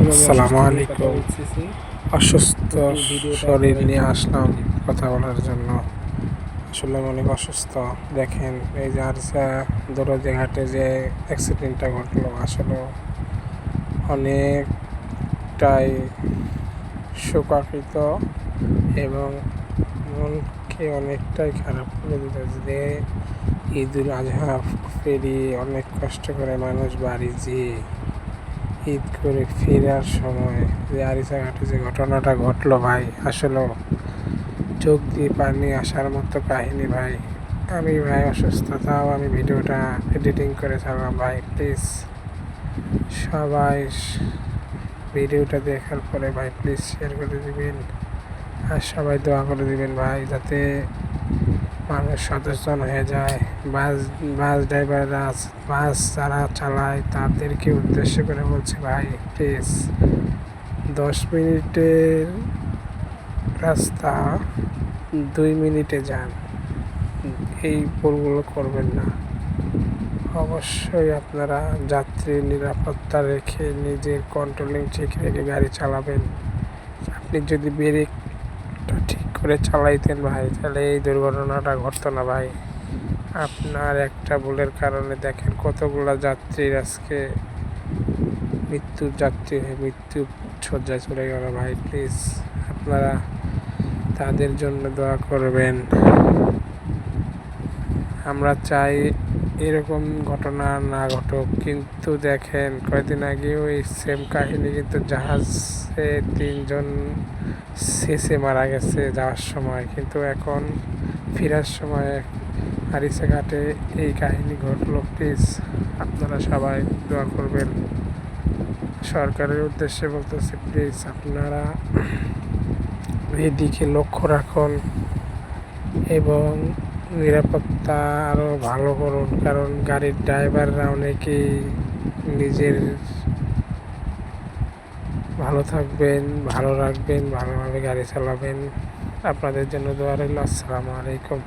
আসসালামু আলাইকুম। অসুস্থ শরীর নিয়ে আসলাম কথা বলার জন্য। আসলে আমি অনেক অসুস্থ। দেখেন এই যে আরিচা দরজে ঘাটে যে অ্যাক্সিডেন্টটা ঘটলো, আসলে অনেকটাই শোকাকৃত এবং মনকে অনেকটাই খারাপ করে দিল যে ঈদুল আজহা পেরিয়ে অনেক কষ্ট করে মানুষ বাড়ি যেয়ে ঈদ করে ফেরার সময় যে আরিচা ঘাটে যে ঘটনাটা ঘটলো ভাই, আসলে চোখ দিয়ে পানি আসার মতো কাহিনী ভাই। আমি ভাই অসুস্থ, তাও আমি ভিডিওটা এডিটিং করে ছাড়লাম ভাই। প্লিজ সবাই ভিডিওটা দেখার পরে ভাই প্লিজ শেয়ার করে দিবেন আর সবাই দোয়া করে দিবেন ভাই, যাতে মানুষ সচেতন হয়ে যায়। বাস ড্রাইভাররা, বাস যারা চালায় তাদেরকে উদ্দেশ্য করে বলছে ভাই প্লিজ 10 মিনিটের রাস্তা 2 মিনিটে যান, এই ভুলগুলো করবেন না। অবশ্যই আপনারা যাত্রীর নিরাপত্তা রেখে নিজের কন্ট্রোলিং ঠিক রেখে গাড়ি চালাবেন। আপনি যদি ব্রেকটা ঠিক করে চালাইতেন ভাই, তাহলে এই দুর্ঘটনাটা ঘটতো না ভাই। আপনার একটা ভুলের কারণে দেখেন কতগুলা যাত্রীর আজকে মৃত্যু শয্যায় চলে গেল ভাই। প্লিজ আপনারা তাদের জন্য দোয়া করবেন। আমরা চাই এরকম ঘটনা না ঘটুক, কিন্তু দেখেন কয়েকদিন আগেও এই সেম কাহিনী, কিন্তু জাহাজে 3 জন শেষে মারা গেছে যাওয়ার সময়, কিন্তু এখন ফেরার সময় আরিচা ঘাটে এই কাহিনী ঘটলো। প্লিজ আপনারা সবাই দোয়া করবেন। সরকারের উদ্দেশ্যে বলতেছি, প্লিজ আপনারা এদিকে লক্ষ্য রাখুন এবং নিরাপত্তা আরও ভালো করুন, কারণ গাড়ির ড্রাইভাররা অনেকেই নিজের ভালো থাকবেন, ভালো রাখবেন, ভালোভাবে গাড়ি চালাবেন। আপনাদের জন্য দোয়া রইল। আসসালামু আলাইকুম।